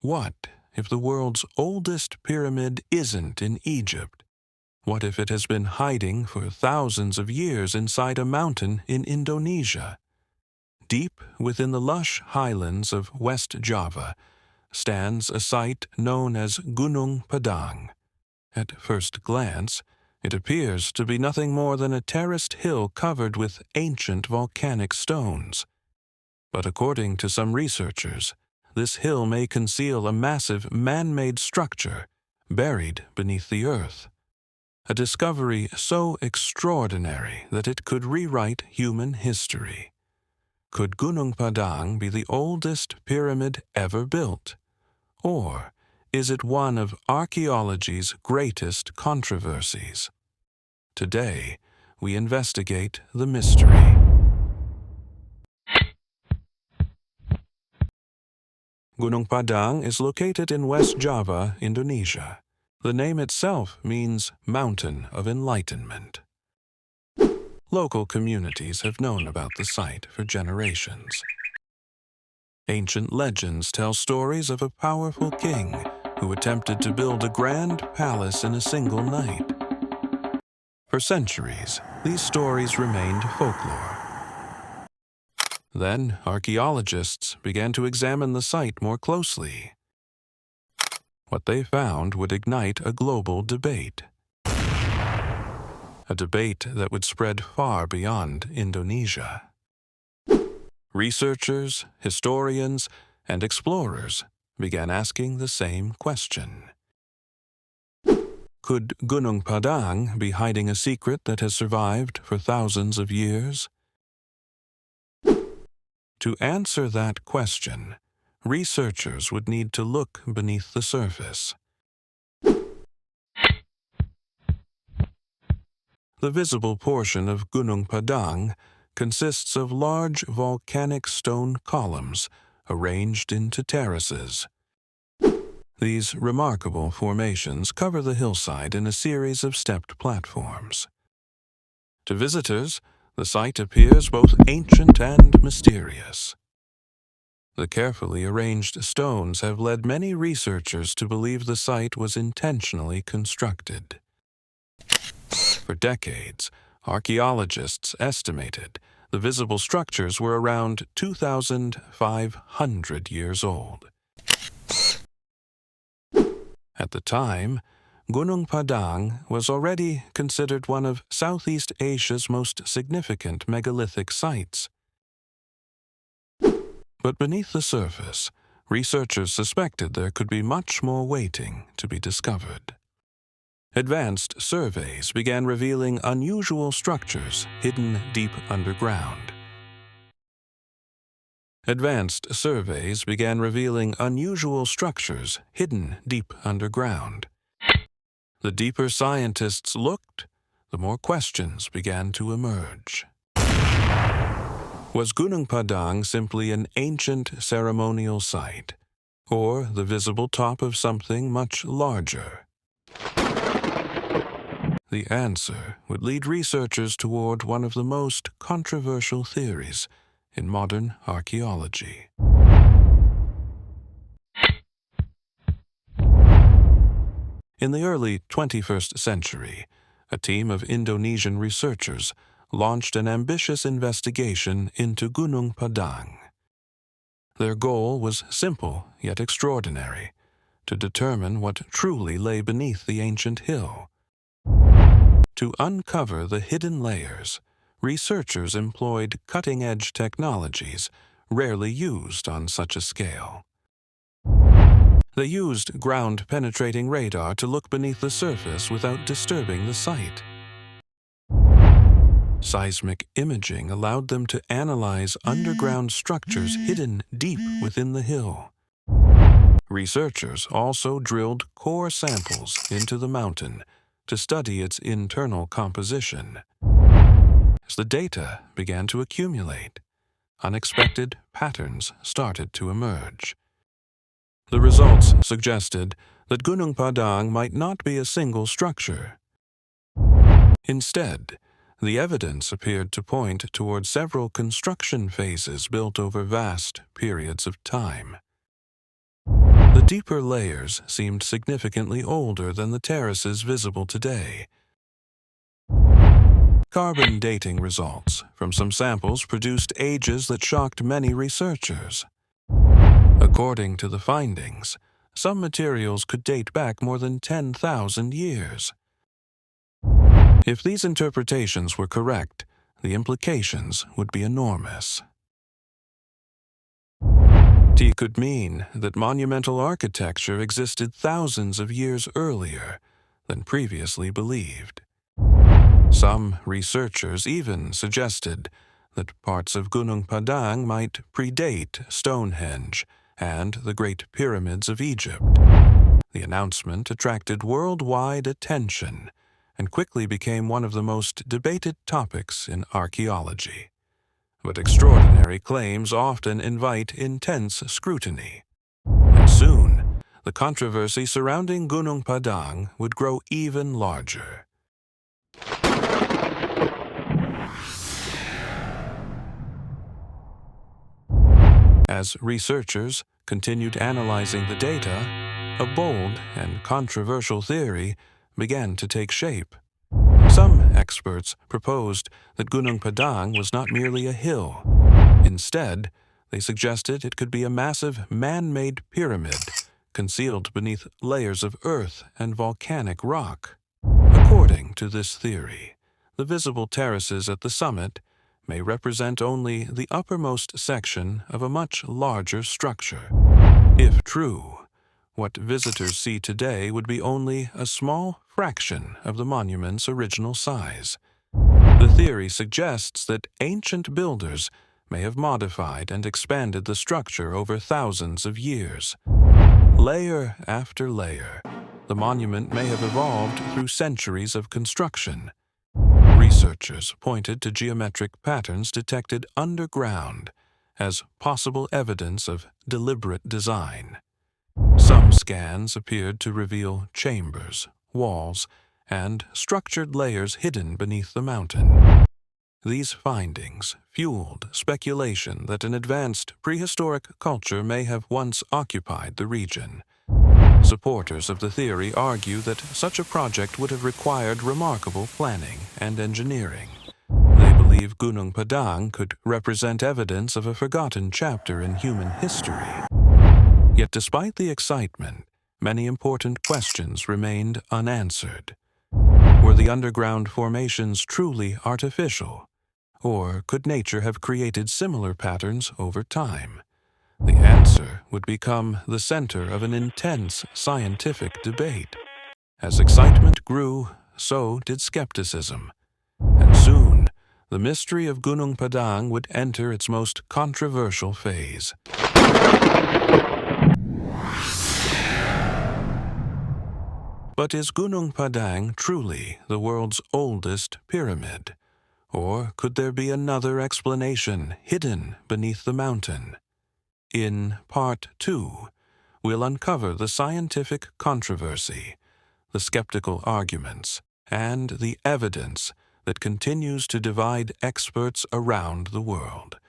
What if the world's oldest pyramid isn't in Egypt? What if it has been hiding for thousands of years inside a mountain in Indonesia? Deep within the lush highlands of West Java stands a site known as Gunung Padang. At first glance, it appears to be nothing more than a terraced hill covered with ancient volcanic stones. But according to some researchers, this hill may conceal a massive man-made structure buried beneath the earth. A discovery so extraordinary that it could rewrite human history. Could Gunung Padang be the oldest pyramid ever built? Or is it one of archaeology's greatest controversies? Today, we investigate the mystery. Gunung Padang is located in West Java, Indonesia. The name itself means Mountain of Enlightenment. Local communities have known about the site for generations. Ancient legends tell stories of a powerful king who attempted to build a grand palace in a single night. For centuries, these stories remained folklore. Then, archaeologists began to examine the site more closely. What they found would ignite a global debate. A debate that would spread far beyond Indonesia. Researchers, historians, and explorers began asking the same question. Could Gunung Padang be hiding a secret that has survived for thousands of years? To answer that question, researchers would need to look beneath the surface. The visible portion of Gunung Padang consists of large volcanic stone columns arranged into terraces. These remarkable formations cover the hillside in a series of stepped platforms. To visitors, the site appears both ancient and mysterious. The carefully arranged stones have led many researchers to believe the site was intentionally constructed. For decades, archaeologists estimated the visible structures were around 2,500 years old. At the time, Gunung Padang was already considered one of Southeast Asia's most significant megalithic sites. But beneath the surface, researchers suspected there could be much more waiting to be discovered. Advanced surveys began revealing unusual structures hidden deep underground. The deeper scientists looked, the more questions began to emerge. Was Gunung Padang simply an ancient ceremonial site, or the visible top of something much larger? The answer would lead researchers toward one of the most controversial theories in modern archaeology. In the early 21st century, a team of Indonesian researchers launched an ambitious investigation into Gunung Padang. Their goal was simple yet extraordinary: to determine what truly lay beneath the ancient hill. To uncover the hidden layers, researchers employed cutting-edge technologies rarely used on such a scale. They used ground-penetrating radar to look beneath the surface without disturbing the site. Seismic imaging allowed them to analyze underground structures hidden deep within the hill. Researchers also drilled core samples into the mountain to study its internal composition. As the data began to accumulate, unexpected patterns started to emerge. The results suggested that Gunung Padang might not be a single structure. Instead, the evidence appeared to point toward several construction phases built over vast periods of time. The deeper layers seemed significantly older than the terraces visible today. Carbon dating results from some samples produced ages that shocked many researchers. According to the findings, some materials could date back more than 10,000 years. If these interpretations were correct, the implications would be enormous. It could mean that monumental architecture existed thousands of years earlier than previously believed. Some researchers even suggested that parts of Gunung Padang might predate Stonehenge and the Great Pyramids of Egypt. The announcement attracted worldwide attention and quickly became one of the most debated topics in archaeology. But extraordinary claims often invite intense scrutiny. And soon, the controversy surrounding Gunung Padang would grow even larger. As researchers continued analyzing the data, a bold and controversial theory began to take shape. Some experts proposed that Gunung Padang was not merely a hill. Instead, they suggested it could be a massive man-made pyramid concealed beneath layers of earth and volcanic rock. According to this theory, the visible terraces at the summit may represent only the uppermost section of a much larger structure. If true, what visitors see today would be only a small fraction of the monument's original size. The theory suggests that ancient builders may have modified and expanded the structure over thousands of years. Layer after layer, the monument may have evolved through centuries of construction. Researchers pointed to geometric patterns detected underground as possible evidence of deliberate design. Some scans appeared to reveal chambers, walls, and structured layers hidden beneath the mountain. These findings fueled speculation that an advanced prehistoric culture may have once occupied the region. Supporters of the theory argue that such a project would have required remarkable planning and engineering. They believe Gunung Padang could represent evidence of a forgotten chapter in human history. Yet despite the excitement, many important questions remained unanswered. Were the underground formations truly artificial? Or could nature have created similar patterns over time? The answer would become the center of an intense scientific debate. As excitement grew, so did skepticism. And soon, the mystery of Gunung Padang would enter its most controversial phase. But is Gunung Padang truly the world's oldest pyramid? Or could there be another explanation hidden beneath the mountain? In Part 2, we'll uncover the scientific controversy, the skeptical arguments, and the evidence that continues to divide experts around the world.